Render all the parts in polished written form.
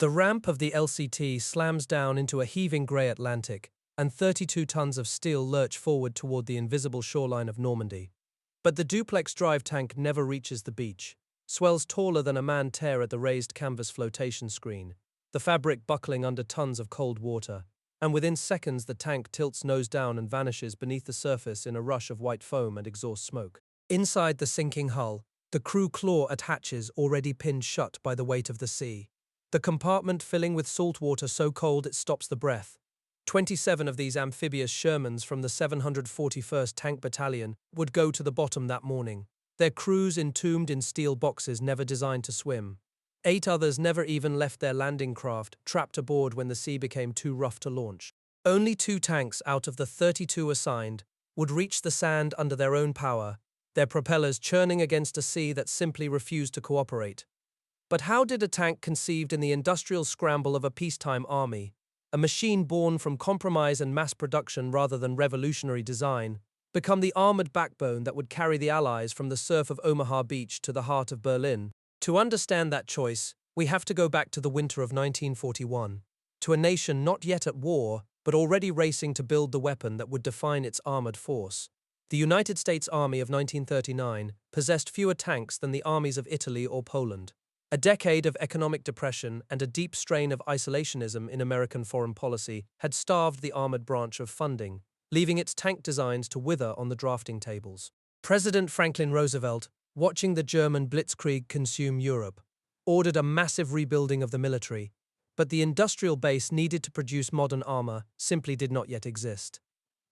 The ramp of the LCT slams down into a heaving grey Atlantic, and 32 tons of steel lurch forward toward the invisible shoreline of Normandy. But the duplex drive tank never reaches the beach, swells taller than a man tear at the raised canvas flotation screen, the fabric buckling under tons of cold water, and within seconds the tank tilts nose down and vanishes beneath the surface in a rush of white foam and exhaust smoke. Inside the sinking hull, the crew claw at hatches already pinned shut by the weight of the sea, the compartment filling with salt water so cold it stops the breath. 27 of these amphibious Shermans from the 741st Tank Battalion would go to the bottom that morning, their crews entombed in steel boxes never designed to swim. 8 others never even left their landing craft, trapped aboard when the sea became too rough to launch. Only 2 tanks out of the 32 assigned would reach the sand under their own power, their propellers churning against a sea that simply refused to cooperate. But how did a tank conceived in the industrial scramble of a peacetime army, a machine born from compromise and mass production rather than revolutionary design, become the armored backbone that would carry the Allies from the surf of Omaha Beach to the heart of Berlin? To understand that choice, we have to go back to the winter of 1941, to a nation not yet at war, but already racing to build the weapon that would define its armored force. The United States Army of 1939 possessed fewer tanks than the armies of Italy or Poland. A decade of economic depression and a deep strain of isolationism in American foreign policy had starved the armored branch of funding, leaving its tank designs to wither on the drafting tables. President Franklin Roosevelt, watching the German blitzkrieg consume Europe, ordered a massive rebuilding of the military, but the industrial base needed to produce modern armor simply did not yet exist.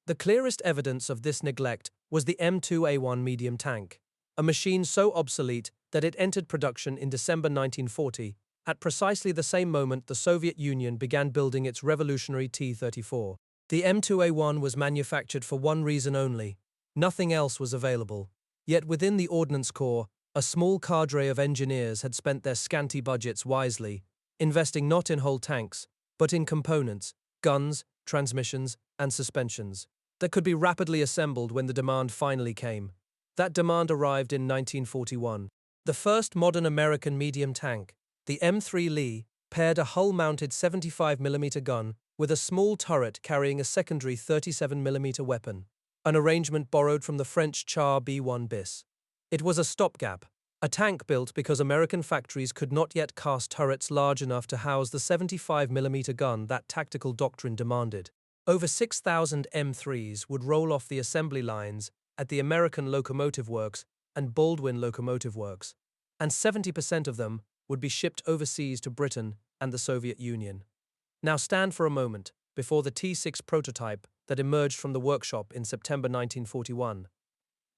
The clearest evidence of this neglect was the M2A1 medium tank, a machine so obsolete that it entered production in December 1940, at precisely the same moment the Soviet Union began building its revolutionary T-34. The M2A1 was manufactured for one reason only: nothing else was available. Yet within the Ordnance Corps, a small cadre of engineers had spent their scanty budgets wisely, investing not in whole tanks, but in components, guns, transmissions, and suspensions, that could be rapidly assembled when the demand finally came. That demand arrived in 1941. The first modern American medium tank, the M3 Lee, paired a hull-mounted 75mm gun with a small turret carrying a secondary 37mm weapon, an arrangement borrowed from the French Char B-1 bis. It was a stopgap, a tank built because American factories could not yet cast turrets large enough to house the 75mm gun that tactical doctrine demanded. Over 6,000 M3s would roll off the assembly lines at the American Locomotive Works and Baldwin Locomotive Works, and 70% of them would be shipped overseas to Britain and the Soviet Union. Now stand for a moment before the T6 prototype that emerged from the workshop in September 1941.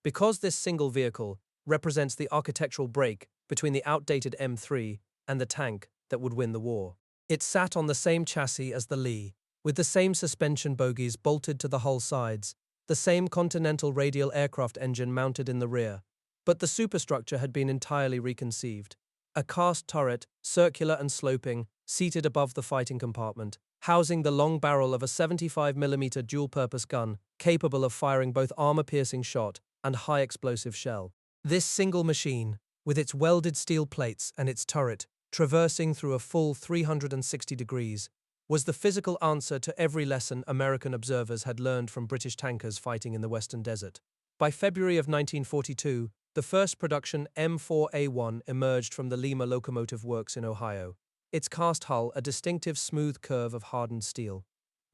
Because this single vehicle represents the architectural break between the outdated M3 and the tank that would win the war. It sat on the same chassis as the Lee, with the same suspension bogies bolted to the hull sides, the same Continental radial aircraft engine mounted in the rear. But the superstructure had been entirely reconceived. A cast turret, circular and sloping, seated above the fighting compartment, housing the long barrel of a 75mm dual-purpose gun, capable of firing both armor-piercing shot and high-explosive shell. This single machine, with its welded steel plates and its turret, traversing through a full 360 degrees, was the physical answer to every lesson American observers had learned from British tankers fighting in the Western Desert. By February of 1942, the first production M4A1 emerged from the Lima Locomotive Works in Ohio, its cast hull a distinctive smooth curve of hardened steel.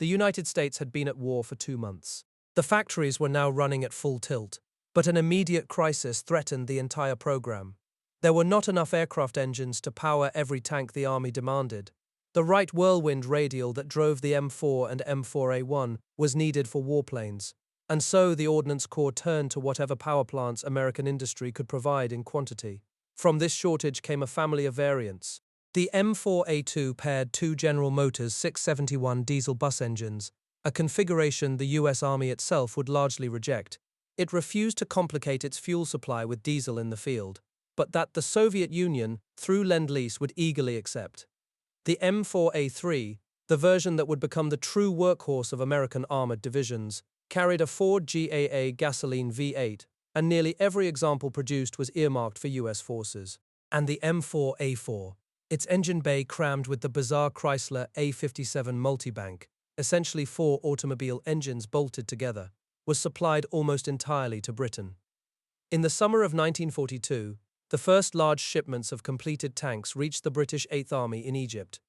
The United States had been at war for 2 months. The factories were now running at full tilt, but an immediate crisis threatened the entire program. There were not enough aircraft engines to power every tank the Army demanded. The Wright Whirlwind radial that drove the M4 and M4A1 was needed for warplanes, and so the Ordnance Corps turned to whatever power plants American industry could provide in quantity. From this shortage came a family of variants. The M4A2 paired 2 General Motors 671 diesel bus engines, a configuration the US Army itself would largely reject. It refused to complicate its fuel supply with diesel in the field, but that the Soviet Union, through Lend-Lease, would eagerly accept. The M4A3, the version that would become the true workhorse of American armored divisions, carried a Ford GAA gasoline V8, and nearly every example produced was earmarked for US forces. And the M4A4, its engine bay crammed with the bizarre Chrysler A57 multibank, essentially 4 automobile engines bolted together, was supplied almost entirely to Britain. In the summer of 1942, the first large shipments of completed tanks reached the British Eighth Army in Egypt.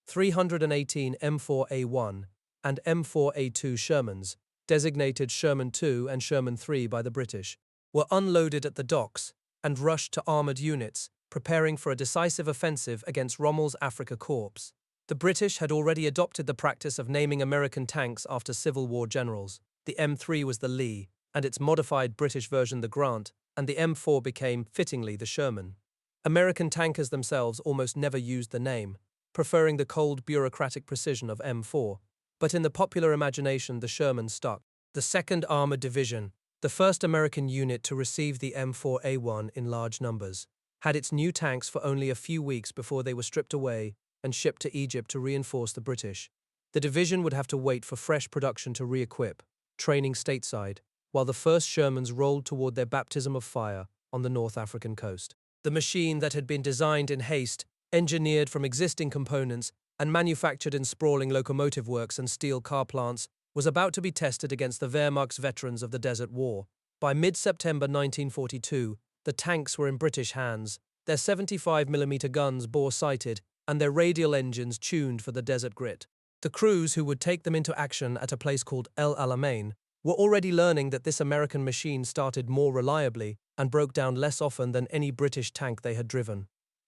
318 M4A1 and M4A2 Shermans, designated Sherman II and Sherman III by the British, were unloaded at the docks and rushed to armoured units, preparing for a decisive offensive against Rommel's Afrika Korps. The British had already adopted the practice of naming American tanks after Civil War generals. The M3 was the Lee, and its modified British version the Grant, and the M4 became, fittingly, the Sherman. American tankers themselves almost never used the name, preferring the cold bureaucratic precision of M4, but in the popular imagination the Sherman stuck. The 2nd Armored Division, the first American unit to receive the M4A1 in large numbers, had its new tanks for only a few weeks before they were stripped away and shipped to Egypt to reinforce the British. The division would have to wait for fresh production to re-equip, training stateside, while the first Shermans rolled toward their baptism of fire on the North African coast. The machine that had been designed in haste, engineered from existing components, and manufactured in sprawling locomotive works and steel car plants, was about to be tested against the Wehrmacht's veterans of the Desert War. By mid-September 1942, the tanks were in British hands, their 75mm guns bore-sighted, and their radial engines tuned for the desert grit. The crews who would take them into action at a place called El Alamein were already learning that this American machine started more reliably and broke down less often than any British tank they had driven.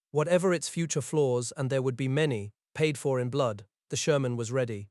Whatever its future flaws, and there would be many, paid for in blood, the Sherman was ready.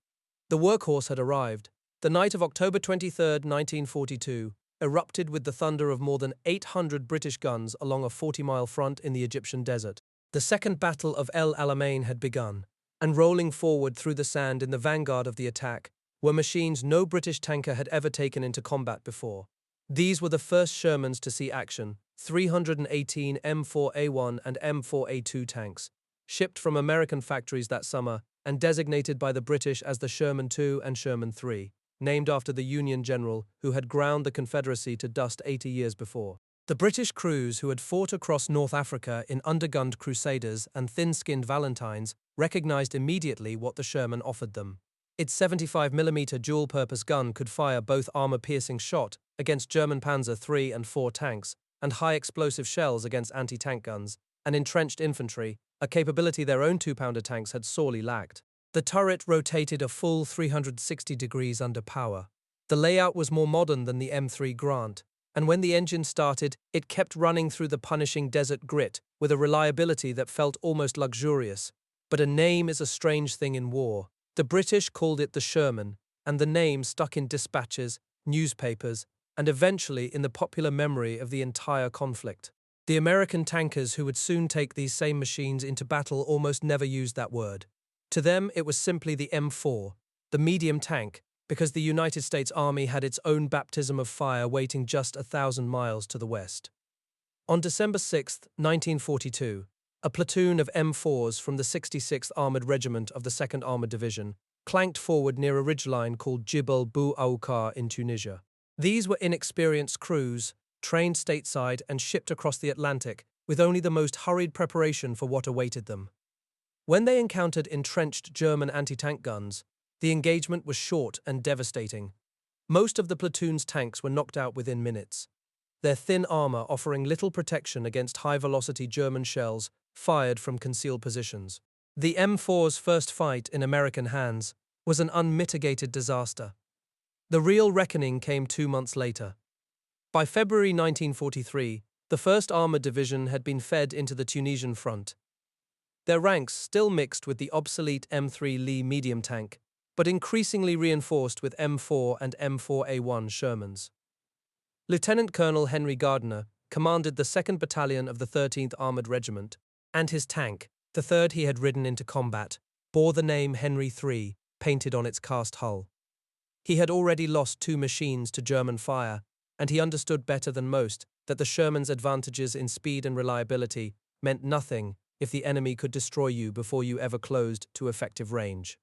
The workhorse had arrived. The night of October 23, 1942, erupted with the thunder of more than 800 British guns along a 40-mile front in the Egyptian desert. The Second Battle of El Alamein had begun, and rolling forward through the sand in the vanguard of the attack were machines no British tanker had ever taken into combat before. These were the first Shermans to see action, 318 M4A1 and M4A2 tanks, shipped from American factories that summer and designated by the British as the Sherman II and Sherman III, named after the Union general who had ground the Confederacy to dust 80 years before. The British crews who had fought across North Africa in undergunned Crusaders and thin-skinned Valentines recognized immediately what the Sherman offered them. Its 75mm dual-purpose gun could fire both armor-piercing shot against German Panzer III and IV tanks and high-explosive shells against anti-tank guns and entrenched infantry, a capability their own 2-pounder tanks had sorely lacked. The turret rotated a full 360 degrees under power. The layout was more modern than the M3 Grant, and when the engine started, it kept running through the punishing desert grit with a reliability that felt almost luxurious. But a name is a strange thing in war. The British called it the Sherman, and the name stuck in dispatches, newspapers, and eventually in the popular memory of the entire conflict. The American tankers who would soon take these same machines into battle almost never used that word. To them, it was simply the M4, the medium tank, because the United States Army had its own baptism of fire waiting just 1,000 miles to the west. On December 6, 1942, a platoon of M4s from the 66th Armored Regiment of the 2nd Armored Division clanked forward near a ridgeline called Jibel Bou Aoukar in Tunisia. These were inexperienced crews, trained stateside and shipped across the Atlantic with only the most hurried preparation for what awaited them. When they encountered entrenched German anti-tank guns, the engagement was short and devastating. Most of the platoon's tanks were knocked out within minutes, their thin armor offering little protection against high-velocity German shells fired from concealed positions. The M4's first fight in American hands was an unmitigated disaster. The real reckoning came 2 months later. By February 1943, the 1st Armored Division had been fed into the Tunisian front. Their ranks still mixed with the obsolete M3 Lee medium tank, but increasingly reinforced with M4 and M4A1 Shermans. Lieutenant Colonel Henry Gardner commanded the 2nd Battalion of the 13th Armored Regiment, and his tank, the third he had ridden into combat, bore the name Henry III painted on its cast hull. He had already lost 2 machines to German fire, and he understood better than most that the Sherman's advantages in speed and reliability meant nothing if the enemy could destroy you before you ever closed to effective range.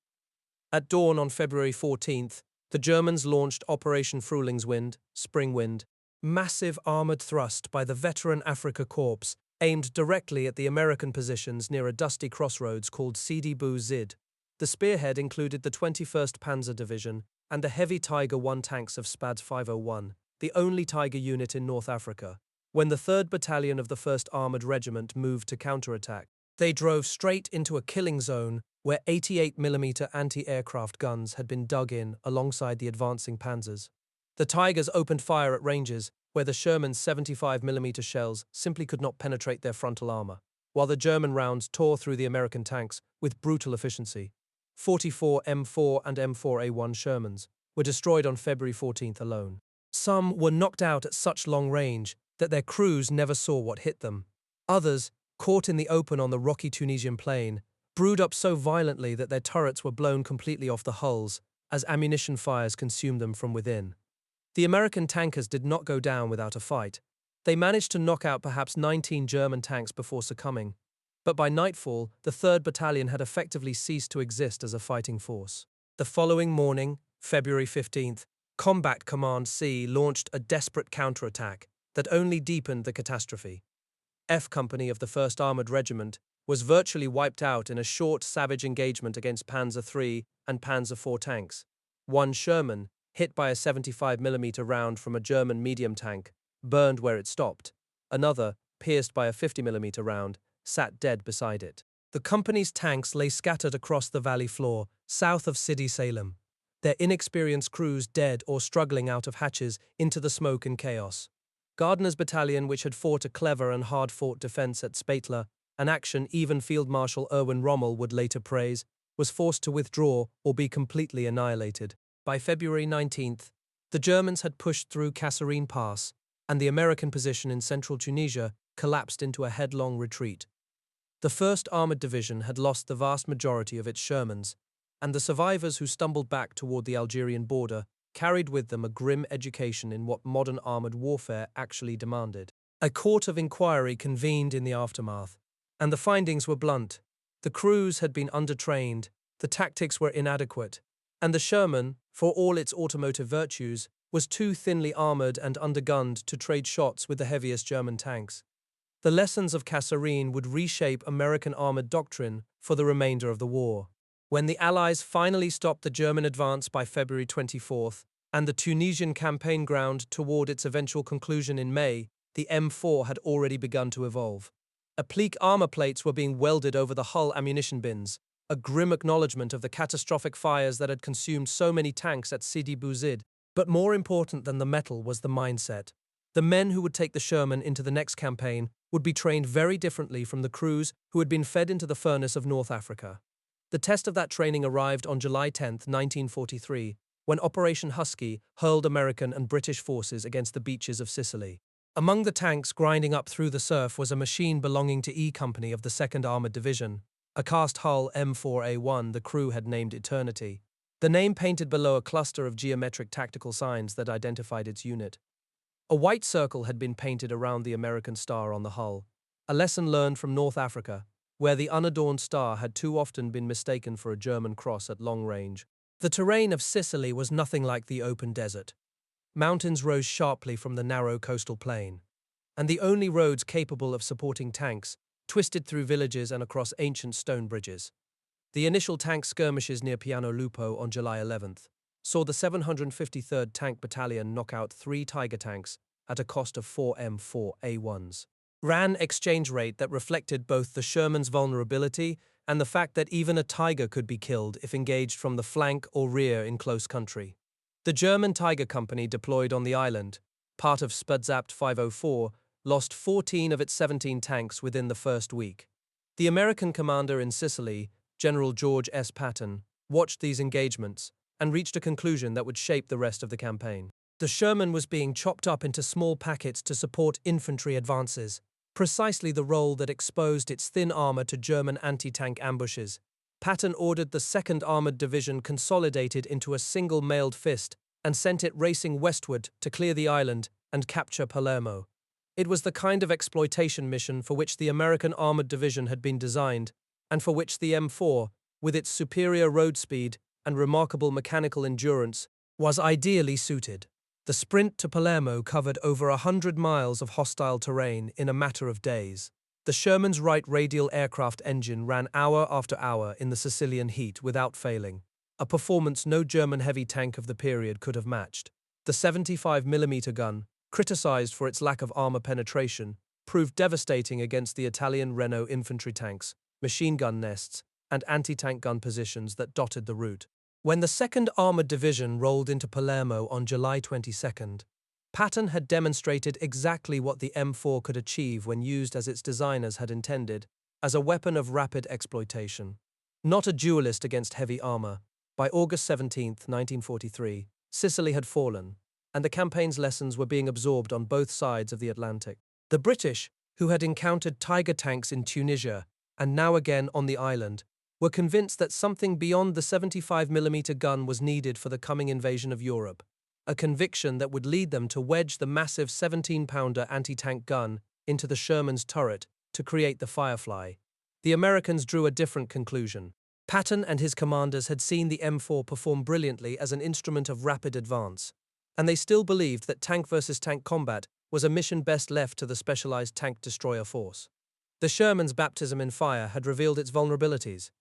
At dawn on February 14th, the Germans launched Operation Frühlingswind, Spring Wind, massive armored thrust by the veteran Afrika Korps aimed directly at the American positions near a dusty crossroads called Sidi Bou Zid. The spearhead included the 21st Panzer Division and the heavy Tiger I tanks of Spads 501, the only Tiger unit in North Africa. When the 3rd Battalion of the 1st Armoured Regiment moved to counterattack, they drove straight into a killing zone where 88mm anti-aircraft guns had been dug in alongside the advancing panzers. The Tigers opened fire at ranges where the Shermans' 75mm shells simply could not penetrate their frontal armor, while the German rounds tore through the American tanks with brutal efficiency. 44 M4 and M4A1 Shermans were destroyed on February 14th alone. Some were knocked out at such long range that their crews never saw what hit them. Others, caught in the open on the rocky Tunisian plain, brewed up so violently that their turrets were blown completely off the hulls as ammunition fires consumed them from within. The American tankers did not go down without a fight. They managed to knock out perhaps 19 German tanks before succumbing, but by nightfall, the 3rd Battalion had effectively ceased to exist as a fighting force. The following morning, February 15th, Combat Command C launched a desperate counterattack that only deepened the catastrophe. F Company of the 1st Armoured Regiment was virtually wiped out in a short, savage engagement against Panzer III and Panzer IV tanks. One Sherman, hit by a 75mm round from a German medium tank, burned where it stopped. Another, pierced by a 50mm round, sat dead beside it. The company's tanks lay scattered across the valley floor, south of Sidi Salem, their inexperienced crews dead or struggling out of hatches into the smoke and chaos. Gardner's battalion, which had fought a clever and hard-fought defense at Spatler, an action even Field Marshal Erwin Rommel would later praise, was forced to withdraw or be completely annihilated. By February 19th, the Germans had pushed through Kasserine Pass, and the American position in central Tunisia collapsed into a headlong retreat. The 1st Armoured Division had lost the vast majority of its Shermans, and the survivors who stumbled back toward the Algerian border carried with them a grim education in what modern armoured warfare actually demanded. A court of inquiry convened in the aftermath, and the findings were blunt. The crews had been undertrained, the tactics were inadequate, and the Sherman, for all its automotive virtues, was too thinly armoured and undergunned to trade shots with the heaviest German tanks. The lessons of Kasserine would reshape American armoured doctrine for the remainder of the war. When the Allies finally stopped the German advance by February 24th, and the Tunisian campaign ground toward its eventual conclusion in May, the M4 had already begun to evolve. Applique armor plates were being welded over the hull ammunition bins, a grim acknowledgement of the catastrophic fires that had consumed so many tanks at Sidi Bou Zid. But more important than the metal was the mindset. The men who would take the Sherman into the next campaign would be trained very differently from the crews who had been fed into the furnace of North Africa. The test of that training arrived on July 10, 1943, when Operation Husky hurled American and British forces against the beaches of Sicily. Among the tanks grinding up through the surf was a machine belonging to E Company of the 2nd Armoured Division, a cast-hull M4A1 the crew had named Eternity, the name painted below a cluster of geometric tactical signs that identified its unit. A white circle had been painted around the American star on the hull, a lesson learned from North Africa, where the unadorned star had too often been mistaken for a German cross at long range. The terrain of Sicily was nothing like the open desert. Mountains rose sharply from the narrow coastal plain, and the only roads capable of supporting tanks twisted through villages and across ancient stone bridges. The initial tank skirmishes near Piano Lupo on July 11th saw the 753rd Tank Battalion knock out 3 Tiger tanks at a cost of 4 M4A1s. RAN exchange rate that reflected both the Sherman's vulnerability and the fact that even a Tiger could be killed if engaged from the flank or rear in close country. The German Tiger Company deployed on the island, part of Spudzapt 504, lost 14 of its 17 tanks within the first week. The American commander in Sicily, General George S. Patton, watched these engagements and reached a conclusion that would shape the rest of the campaign. The Sherman was being chopped up into small packets to support infantry advances, precisely the role that exposed its thin armor to German anti-tank ambushes. Patton ordered the 2nd Armored Division consolidated into a single mailed fist and sent it racing westward to clear the island and capture Palermo. It was the kind of exploitation mission for which the American Armored Division had been designed, and for which the M4, with its superior road speed and remarkable mechanical endurance, was ideally suited. The sprint to Palermo covered over 100 miles of hostile terrain in a matter of days. The Sherman's right radial aircraft engine ran hour after hour in the Sicilian heat without failing, a performance no German heavy tank of the period could have matched. The 75mm gun, criticized for its lack of armor penetration, proved devastating against the Italian Renault infantry tanks, machine gun nests, and anti-tank gun positions that dotted the route. When the 2nd Armored Division rolled into Palermo on July 22nd, Patton had demonstrated exactly what the M4 could achieve when used as its designers had intended, as a weapon of rapid exploitation. Not a duelist against heavy armor, by August 17, 1943, Sicily had fallen, and the campaign's lessons were being absorbed on both sides of the Atlantic. The British, who had encountered Tiger tanks in Tunisia and now again on the island, were convinced that something beyond the 75mm gun was needed for the coming invasion of Europe, a conviction that would lead them to wedge the massive 17-pounder anti-tank gun into the Sherman's turret to create the Firefly. The Americans drew a different conclusion. Patton and his commanders had seen the M4 perform brilliantly as an instrument of rapid advance, and they still believed that tank versus tank combat was a mission best left to the specialized tank destroyer force. The Sherman's baptism in fire had revealed its vulnerabilities,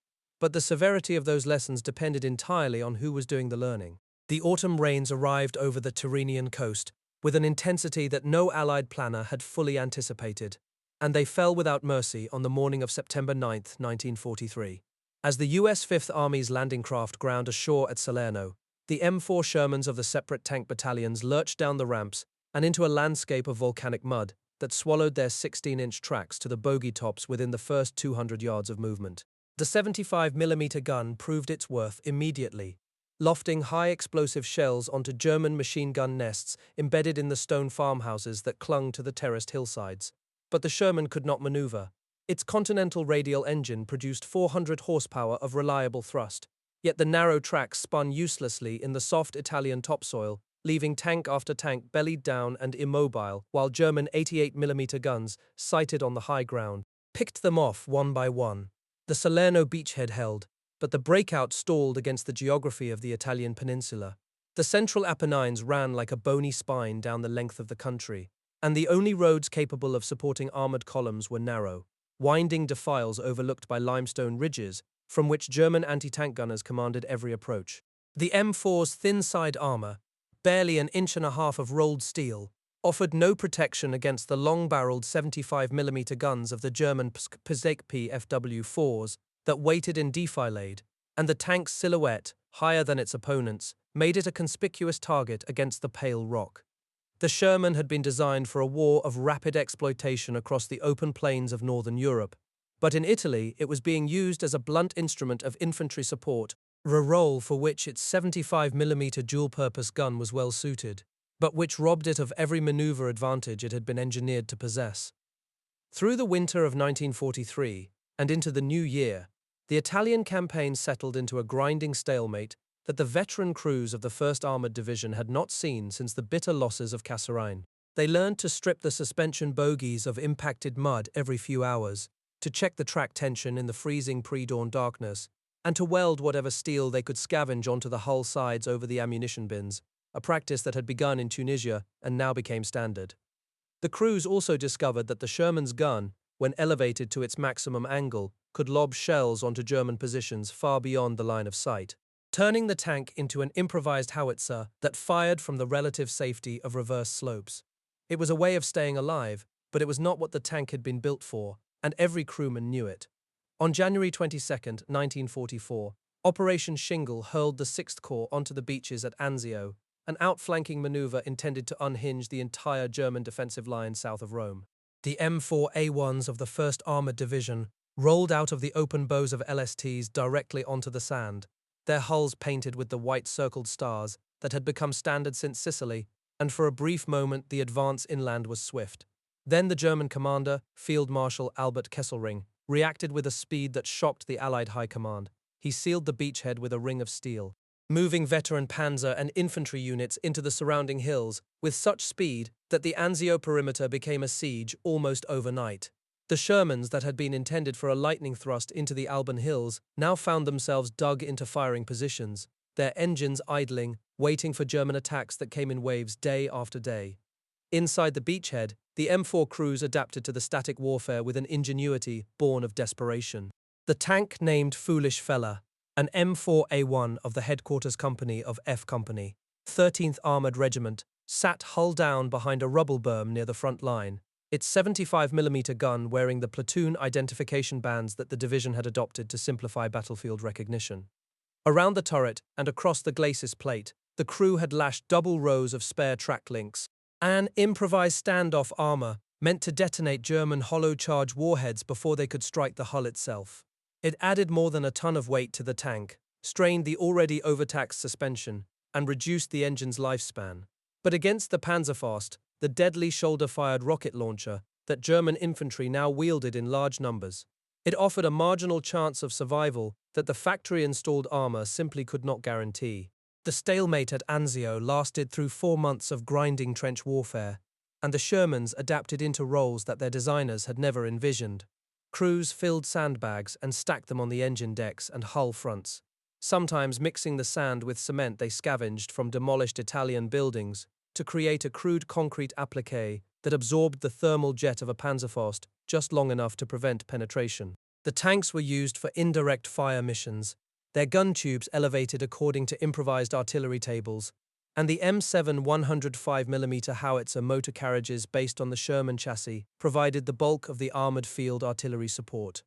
but the severity of those lessons depended entirely on who was doing the learning. The autumn rains arrived over the Tyrrhenian coast with an intensity that no Allied planner had fully anticipated, and they fell without mercy on the morning of September 9, 1943. As the U.S. Fifth Army's landing craft ground ashore at Salerno, the M4 Shermans of the separate tank battalions lurched down the ramps and into a landscape of volcanic mud that swallowed their 16-inch tracks to the bogey tops within the first 200 yards of movement. The 75mm gun proved its worth immediately, lofting high explosive shells onto German machine gun nests embedded in the stone farmhouses that clung to the terraced hillsides. But the Sherman could not maneuver. Its Continental radial engine produced 400 horsepower of reliable thrust, yet the narrow tracks spun uselessly in the soft Italian topsoil, leaving tank after tank bellied down and immobile, while German 88mm guns, sighted on the high ground, picked them off one by one. The Salerno beachhead held, but the breakout stalled against the geography of the Italian peninsula. The central Apennines ran like a bony spine down the length of the country, and the only roads capable of supporting armored columns were narrow, winding defiles overlooked by limestone ridges from which German anti-tank gunners commanded every approach. The M4's thin side armor, barely an inch and a half of rolled steel, offered no protection against the long-barreled 75mm guns of the German P FW4s that waited in defilade, and the tank's silhouette, higher than its opponents, made it a conspicuous target against the pale rock. The Sherman had been designed for a war of rapid exploitation across the open plains of northern Europe, but in Italy it was being used as a blunt instrument of infantry support, a role for which its 75mm dual-purpose gun was well suited, but which robbed it of every maneuver advantage it had been engineered to possess. Through the winter of 1943 and into the new year, the Italian campaign settled into a grinding stalemate that the veteran crews of the 1st Armored Division had not seen since the bitter losses of Kasserine. They learned to strip the suspension bogies of impacted mud every few hours, to check the track tension in the freezing pre-dawn darkness, and to weld whatever steel they could scavenge onto the hull sides over the ammunition bins, a practice that had begun in Tunisia and now became standard. The crews also discovered that the Sherman's gun, when elevated to its maximum angle, could lob shells onto German positions far beyond the line of sight, turning the tank into an improvised howitzer that fired from the relative safety of reverse slopes. It was a way of staying alive, but it was not what the tank had been built for, and every crewman knew it. On January 22, 1944, Operation Shingle hurled the 6th Corps onto the beaches at Anzio, an outflanking maneuver intended to unhinge the entire German defensive line south of Rome. The M4A1s of the 1st Armored Division rolled out of the open bows of LSTs directly onto the sand, their hulls painted with the white circled stars that had become standard since Sicily, and for a brief moment the advance inland was swift. Then the German commander, Field Marshal Albert Kesselring, reacted with a speed that shocked the Allied High Command. He sealed the beachhead with a ring of steel, moving veteran panzer and infantry units into the surrounding hills with such speed that the Anzio perimeter became a siege almost overnight. The Shermans that had been intended for a lightning thrust into the Alban Hills now found themselves dug into firing positions, their engines idling, waiting for German attacks that came in waves day after day. Inside the beachhead, the M4 crews adapted to the static warfare with an ingenuity born of desperation. The tank named Foolish Fella, an M4A1 of the headquarters company of F Company, 13th Armored Regiment, sat hull down behind a rubble berm near the front line, its 75mm gun wearing the platoon identification bands that the division had adopted to simplify battlefield recognition. Around the turret and across the glacis plate, the crew had lashed double rows of spare track links, an improvised standoff armor meant to detonate German hollow-charge warheads before they could strike the hull itself. It added more than a ton of weight to the tank, strained the already overtaxed suspension, and reduced the engine's lifespan. But against the Panzerfaust, the deadly shoulder-fired rocket launcher that German infantry now wielded in large numbers, it offered a marginal chance of survival that the factory-installed armor simply could not guarantee. The stalemate at Anzio lasted through 4 months of grinding trench warfare, and the Shermans adapted into roles that their designers had never envisioned. Crews filled sandbags and stacked them on the engine decks and hull fronts, sometimes mixing the sand with cement they scavenged from demolished Italian buildings to create a crude concrete applique that absorbed the thermal jet of a Panzerfaust just long enough to prevent penetration. The tanks were used for indirect fire missions, their gun tubes elevated according to improvised artillery tables, and the M7 105mm howitzer motor carriages based on the Sherman chassis provided the bulk of the armored field artillery support.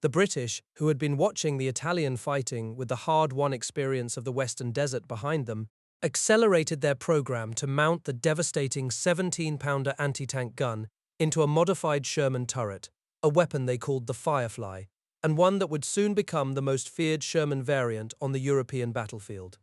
The British, who had been watching the Italian fighting with the hard-won experience of the Western Desert behind them, accelerated their program to mount the devastating 17-pounder anti-tank gun into a modified Sherman turret, a weapon they called the Firefly, and one that would soon become the most feared Sherman variant on the European battlefield.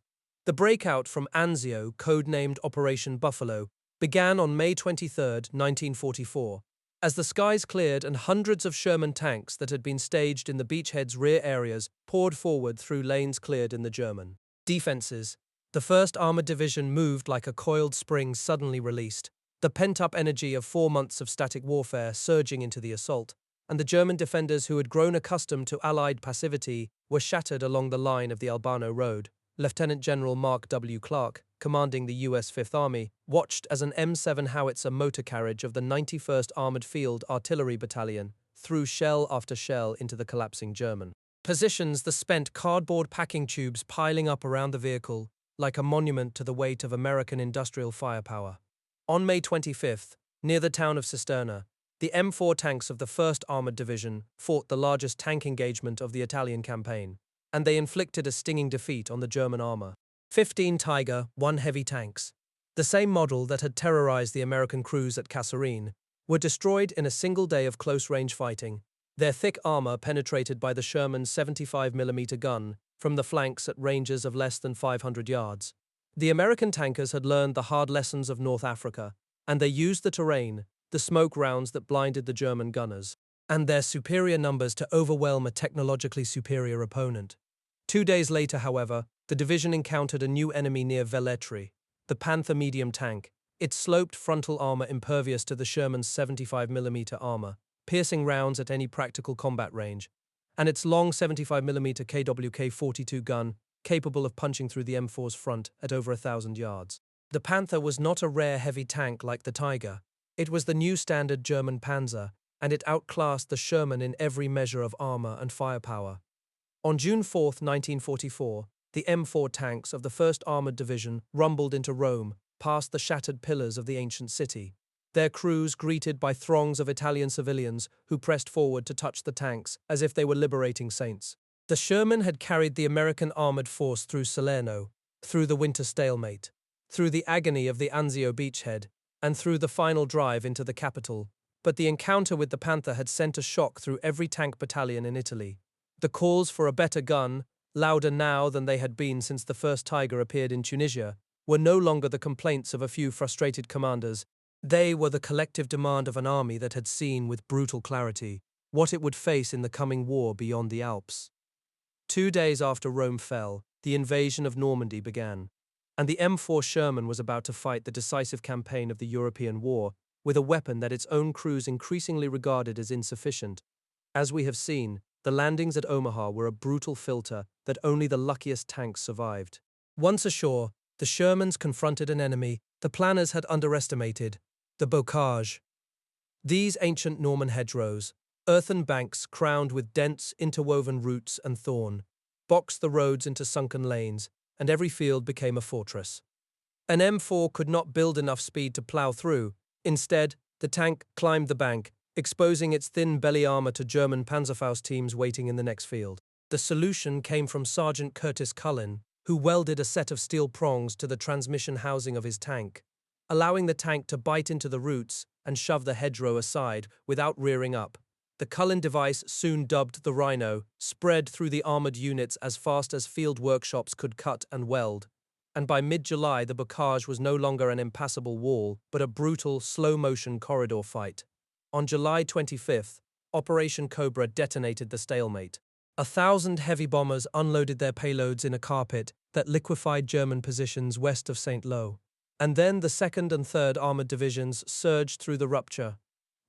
The breakout from Anzio, codenamed Operation Buffalo, began on May 23, 1944, as the skies cleared and hundreds of Sherman tanks that had been staged in the beachhead's rear areas poured forward through lanes cleared in the German defenses. The 1st Armored Division moved like a coiled spring suddenly released, the pent-up energy of 4 months of static warfare surging into the assault, and the German defenders who had grown accustomed to Allied passivity were shattered along the line of the Albano Road. Lieutenant General Mark W. Clark, commanding the U.S. Fifth Army, watched as an M7 howitzer motor carriage of the 91st Armored Field Artillery Battalion threw shell after shell into the collapsing German positions, the spent cardboard packing tubes piling up around the vehicle like a monument to the weight of American industrial firepower. On May 25th, near the town of Cisterna, the M4 tanks of the 1st Armored Division fought the largest tank engagement of the Italian campaign, and they inflicted a stinging defeat on the German armor. 15 Tiger, 1 heavy tanks, the same model that had terrorized the American crews at Kasserine, were destroyed in a single day of close-range fighting, their thick armor penetrated by the Sherman's 75mm gun from the flanks at ranges of less than 500 yards. The American tankers had learned the hard lessons of North Africa, and they used the terrain, the smoke rounds that blinded the German gunners, and their superior numbers to overwhelm a technologically superior opponent. 2 days later, however, the division encountered a new enemy near Velletri, the Panther medium tank, its sloped frontal armor impervious to the Sherman's 75mm armor, piercing rounds at any practical combat range, and its long 75mm KWK-42 gun, capable of punching through the M4's front at over 1,000 yards. The Panther was not a rare heavy tank like the Tiger. It was the new standard German Panzer, and it outclassed the Sherman in every measure of armor and firepower. On June 4, 1944, the M4 tanks of the 1st Armored Division rumbled into Rome, past the shattered pillars of the ancient city, their crews greeted by throngs of Italian civilians who pressed forward to touch the tanks as if they were liberating saints. The Sherman had carried the American armored force through Salerno, through the winter stalemate, through the agony of the Anzio beachhead, and through the final drive into the capital, but the encounter with the Panther had sent a shock through every tank battalion in Italy. The calls for a better gun, louder now than they had been since the first Tiger appeared in Tunisia, were no longer the complaints of a few frustrated commanders. They were the collective demand of an army that had seen with brutal clarity what it would face in the coming war beyond the Alps. 2 days after Rome fell, the invasion of Normandy began, and the M4 Sherman was about to fight the decisive campaign of the European war with a weapon that its own crews increasingly regarded as insufficient. As we have seen, the landings at Omaha were a brutal filter that only the luckiest tanks survived. Once ashore, the Shermans confronted an enemy the planners had underestimated, the bocage. These ancient Norman hedgerows, earthen banks crowned with dense, interwoven roots and thorn, boxed the roads into sunken lanes, and every field became a fortress. An M4 could not build enough speed to plow through. Instead, the tank climbed the bank, exposing its thin belly armor to German Panzerfaust teams waiting in the next field. The solution came from Sergeant Curtis Cullen, who welded a set of steel prongs to the transmission housing of his tank, allowing the tank to bite into the roots and shove the hedgerow aside without rearing up. The Cullen device, soon dubbed the Rhino, spread through the armored units as fast as field workshops could cut and weld, and by mid-July the bocage was no longer an impassable wall, but a brutal, slow-motion corridor fight. On July 25th, Operation Cobra detonated the stalemate. 1,000 heavy bombers unloaded their payloads in a carpet that liquefied German positions west of St. Lo. And then the 2nd and 3rd Armored Divisions surged through the rupture.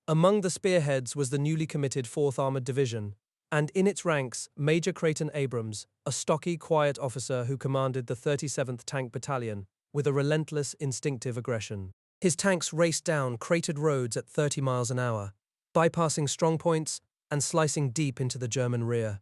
Among the spearheads was the newly committed 4th Armored Division, and in its ranks, Major Creighton Abrams, a stocky, quiet officer who commanded the 37th Tank Battalion, with a relentless, instinctive aggression. His tanks raced down cratered roads at 30 miles an hour, bypassing strongpoints and slicing deep into the German rear.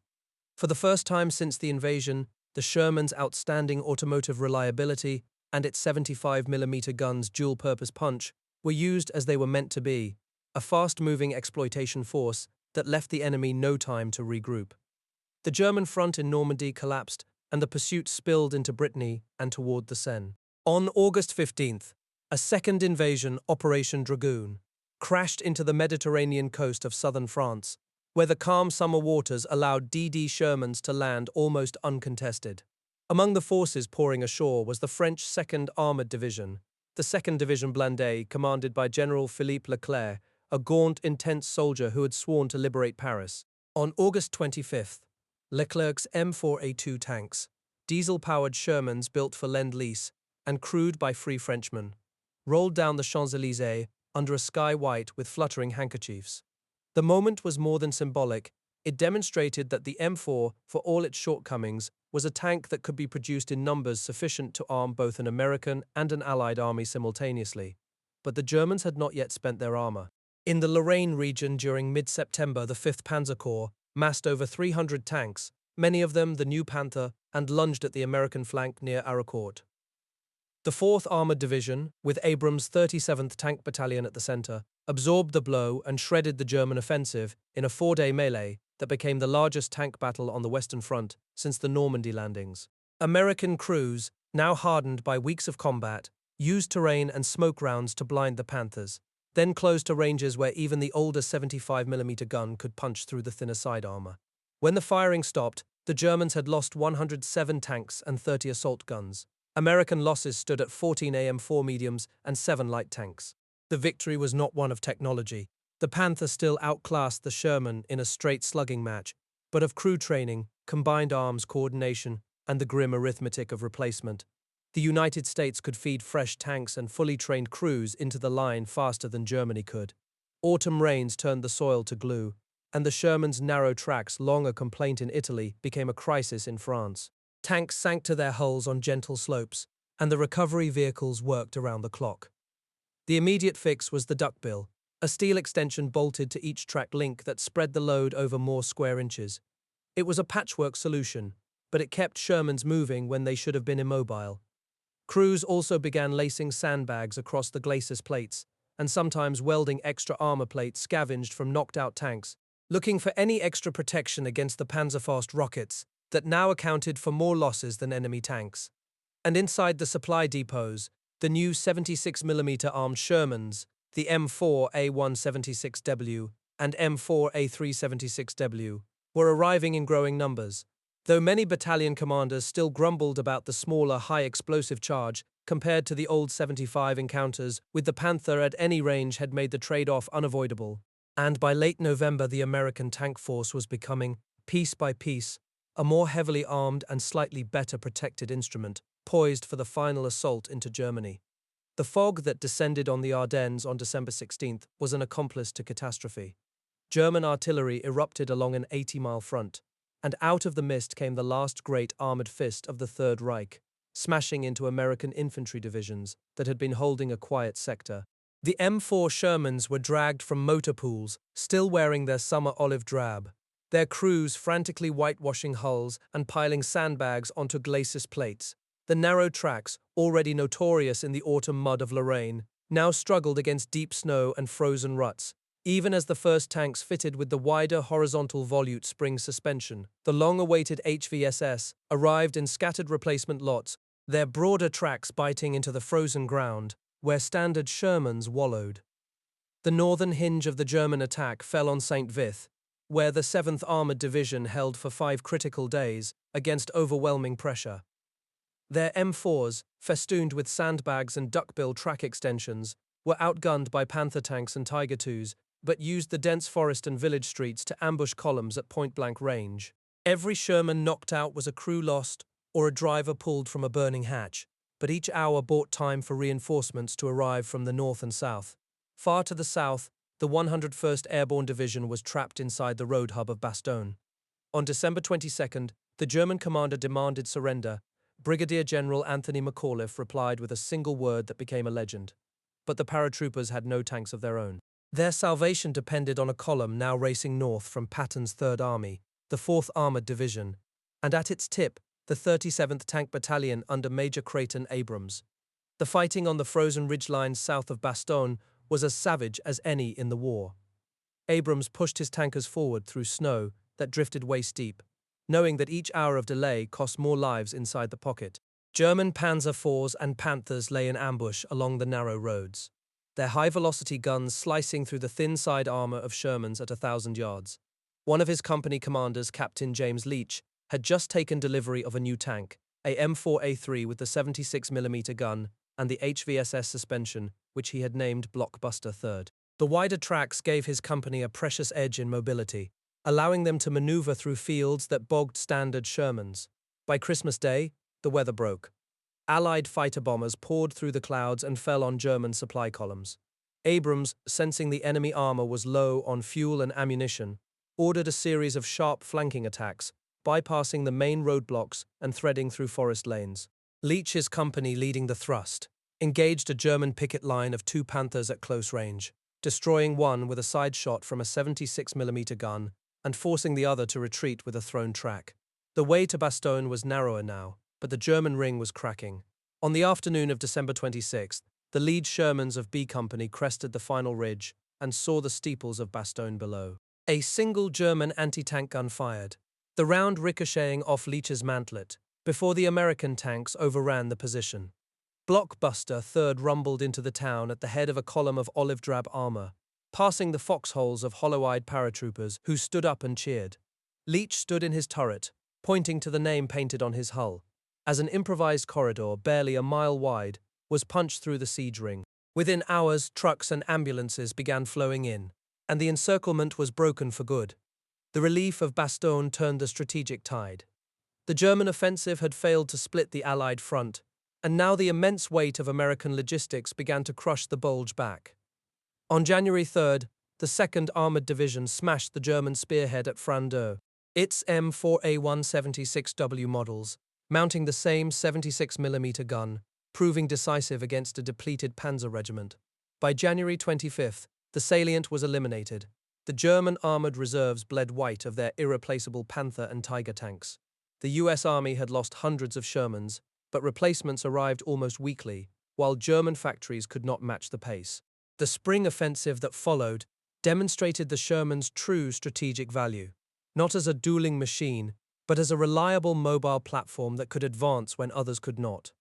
For the first time since the invasion, the Sherman's outstanding automotive reliability and its 75mm guns' dual-purpose punch were used as they were meant to be, a fast-moving exploitation force that left the enemy no time to regroup. The German front in Normandy collapsed, and the pursuit spilled into Brittany and toward the Seine. On August 15th, a second invasion, Operation Dragoon, crashed into the Mediterranean coast of southern France, where the calm summer waters allowed DD Shermans to land almost uncontested. Among the forces pouring ashore was the French 2nd Armored Division, the 2nd Division Blindé, commanded by General Philippe Leclerc, a gaunt, intense soldier who had sworn to liberate Paris. On August 25th, Leclerc's M4A2 tanks, diesel-powered Shermans built for Lend-Lease and crewed by Free Frenchmen, rolled down the Champs-Élysées under a sky white with fluttering handkerchiefs. The moment was more than symbolic. It demonstrated that the M4, for all its shortcomings, was a tank that could be produced in numbers sufficient to arm both an American and an Allied army simultaneously. But the Germans had not yet spent their armor. In the Lorraine region during mid-September, the 5th Panzer Corps massed over 300 tanks, many of them the new Panther, and lunged at the American flank near Aricourt. The 4th Armored Division, with Abrams' 37th Tank Battalion at the center, absorbed the blow and shredded the German offensive in a 4-day melee that became the largest tank battle on the Western Front since the Normandy landings. American crews, now hardened by weeks of combat, used terrain and smoke rounds to blind the Panthers, then closed to ranges where even the older 75mm gun could punch through the thinner side armor. When the firing stopped, the Germans had lost 107 tanks and 30 assault guns. American losses stood at 14 AM4 mediums and 7 light tanks. The victory was not one of technology. The Panther still outclassed the Sherman in a straight slugging match, but of crew training, combined arms coordination, and the grim arithmetic of replacement. The United States could feed fresh tanks and fully trained crews into the line faster than Germany could. Autumn rains turned the soil to glue, and the Sherman's narrow tracks, long a complaint in Italy, became a crisis in France. Tanks sank to their hulls on gentle slopes, and the recovery vehicles worked around the clock. The immediate fix was the duckbill, a steel extension bolted to each track link that spread the load over more square inches. It was a patchwork solution, but it kept Shermans moving when they should have been immobile. Crews also began lacing sandbags across the glacis plates, and sometimes welding extra armor plates scavenged from knocked-out tanks, looking for any extra protection against the Panzerfaust rockets that now accounted for more losses than enemy tanks. And inside the supply depots, the new 76mm armed Shermans, the M4A176W and M4A376W, were arriving in growing numbers, though many battalion commanders still grumbled about the smaller high-explosive charge compared to the old 75 encounters with the Panther at any range had made the trade-off unavoidable. And by late November the American tank force was becoming, piece by piece, a more heavily armed and slightly better protected instrument, poised for the final assault into Germany. The fog that descended on the Ardennes on December 16th was an accomplice to catastrophe. German artillery erupted along an 80-mile front, and out of the mist came the last great armored fist of the Third Reich, smashing into American infantry divisions that had been holding a quiet sector. The M4 Shermans were dragged from motor pools, still wearing their summer olive drab, their crews frantically whitewashing hulls and piling sandbags onto glacis plates. The narrow tracks, already notorious in the autumn mud of Lorraine, now struggled against deep snow and frozen ruts. Even as the first tanks fitted with the wider horizontal volute spring suspension, the long-awaited HVSS arrived in scattered replacement lots, their broader tracks biting into the frozen ground, where standard Shermans wallowed. The northern hinge of the German attack fell on St. Vith, where the 7th Armoured Division held for 5 critical days against overwhelming pressure. Their M4s, festooned with sandbags and duckbill track extensions, were outgunned by Panther tanks and Tiger IIs, but used the dense forest and village streets to ambush columns at point-blank range. Every Sherman knocked out was a crew lost or a driver pulled from a burning hatch, but each hour bought time for reinforcements to arrive from the north and south. Far to the south, the 101st Airborne Division was trapped inside the road hub of Bastogne. On December 22nd, the German commander demanded surrender. Brigadier General Anthony McAuliffe replied with a single word that became a legend. But the paratroopers had no tanks of their own. Their salvation depended on a column now racing north from Patton's 3rd Army, the 4th Armoured Division, and at its tip, the 37th Tank Battalion under Major Creighton Abrams. The fighting on the frozen ridgelines south of Bastogne was as savage as any in the war. Abrams pushed his tankers forward through snow that drifted waist-deep, knowing that each hour of delay cost more lives inside the pocket. German Panzer IVs and Panthers lay in ambush along the narrow roads, their high-velocity guns slicing through the thin side armor of Shermans at 1,000 yards. One of his company commanders, Captain James Leach, had just taken delivery of a new tank, a M4A3 with the 76mm gun and the HVSS suspension, which he had named Blockbuster III. The wider tracks gave his company a precious edge in mobility, allowing them to maneuver through fields that bogged standard Shermans. By Christmas Day, the weather broke. Allied fighter bombers poured through the clouds and fell on German supply columns. Abrams, sensing the enemy armor was low on fuel and ammunition, ordered a series of sharp flanking attacks, bypassing the main roadblocks and threading through forest lanes. Leach's company, leading the thrust, engaged a German picket line of 2 Panthers at close range, destroying one with a side shot from a 76mm gun and forcing the other to retreat with a thrown track. The way to Bastogne was narrower now, but the German ring was cracking. On the afternoon of December 26th, the lead Shermans of B Company crested the final ridge and saw the steeples of Bastogne below. A single German anti-tank gun fired, the round ricocheting off Leach's mantlet, before the American tanks overran the position. Blockbuster III rumbled into the town at the head of a column of olive-drab armor, passing the foxholes of hollow-eyed paratroopers who stood up and cheered. Leach stood in his turret, pointing to the name painted on his hull, as an improvised corridor, barely a mile wide, was punched through the siege ring. Within hours, trucks and ambulances began flowing in, and the encirclement was broken for good. The relief of Bastogne turned the strategic tide. The German offensive had failed to split the Allied front, and now the immense weight of American logistics began to crush the bulge back. On January 3rd, the 2nd Armored Division smashed the German spearhead at Frandeux, its M4A176W models, mounting the same 76mm gun, proving decisive against a depleted panzer regiment. By January 25th, the salient was eliminated. The German armored reserves bled white of their irreplaceable Panther and Tiger tanks. The US Army had lost hundreds of Shermans, but replacements arrived almost weekly, while German factories could not match the pace. The spring offensive that followed demonstrated the Sherman's true strategic value, not as a dueling machine, but as a reliable mobile platform that could advance when others could not.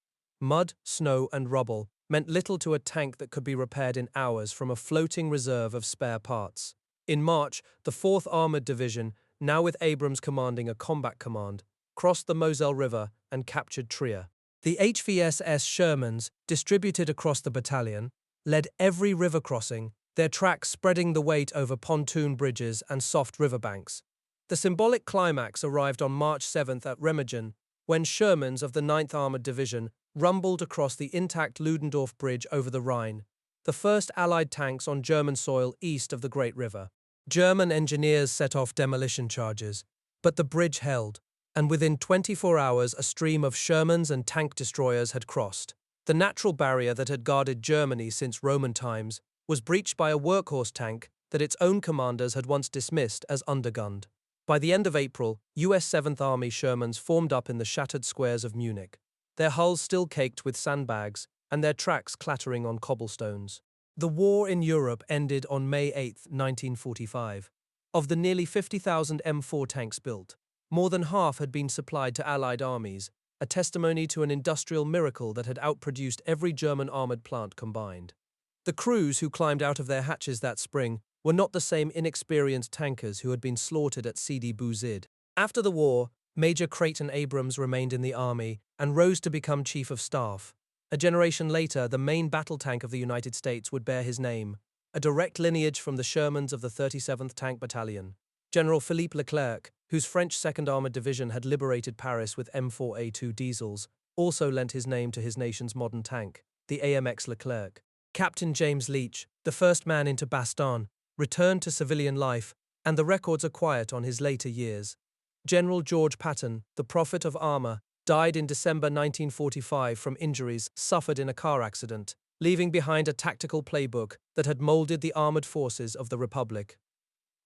Mud, snow, and rubble meant little to a tank that could be repaired in hours from a floating reserve of spare parts. In March, the 4th Armored Division, now with Abrams commanding a combat command, crossed the Moselle River and captured Trier. The HVSS Shermans, distributed across the battalion, led every river crossing, their tracks spreading the weight over pontoon bridges and soft riverbanks. The symbolic climax arrived on March 7th at Remagen, when Shermans of the 9th Armored Division rumbled across the intact Ludendorff Bridge over the Rhine, the first Allied tanks on German soil east of the Great River. German engineers set off demolition charges, but the bridge held, and within 24 hours a stream of Shermans and tank destroyers had crossed. The natural barrier that had guarded Germany since Roman times was breached by a workhorse tank that its own commanders had once dismissed as undergunned. By the end of April, US 7th Army Shermans formed up in the shattered squares of Munich, their hulls still caked with sandbags and their tracks clattering on cobblestones. The war in Europe ended on May 8, 1945. Of the nearly 50,000 M4 tanks built, more than half had been supplied to Allied armies, a testimony to an industrial miracle that had outproduced every German armored plant combined. The crews who climbed out of their hatches that spring were not the same inexperienced tankers who had been slaughtered at Sidi Bouzid. After the war, Major Creighton Abrams remained in the army and rose to become Chief of Staff. A generation later, the main battle tank of the United States would bear his name, a direct lineage from the Shermans of the 37th Tank Battalion. General Philippe Leclerc, whose French 2nd Armored Division had liberated Paris with M4A2 diesels, also lent his name to his nation's modern tank, the AMX Leclerc. Captain James Leach, the first man into Bastogne, returned to civilian life, and the records are quiet on his later years. General George Patton, the prophet of armor, died in December 1945 from injuries suffered in a car accident, leaving behind a tactical playbook that had molded the armored forces of the Republic.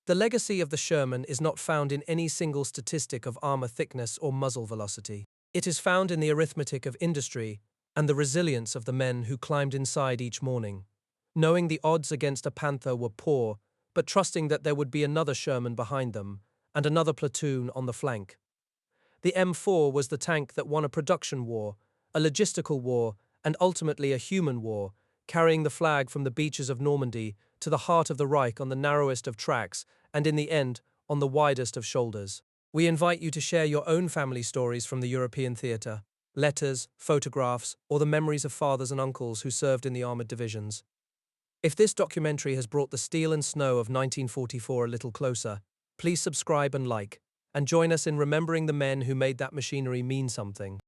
The legacy of the Sherman is not found in any single statistic of armor thickness or muzzle velocity. It is found in the arithmetic of industry and the resilience of the men who climbed inside each morning, knowing the odds against a Panther were poor, but trusting that there would be another Sherman behind them and another platoon on the flank. The M4 was the tank that won a production war, a logistical war, and ultimately a human war, carrying the flag from the beaches of Normandy to the heart of the Reich on the narrowest of tracks and, in the end, on the widest of shoulders. We invite you to share your own family stories from the European theatre, letters, photographs, or the memories of fathers and uncles who served in the armoured divisions. If this documentary has brought the steel and snow of 1944 a little closer, please subscribe and like, and join us in remembering the men who made that machinery mean something.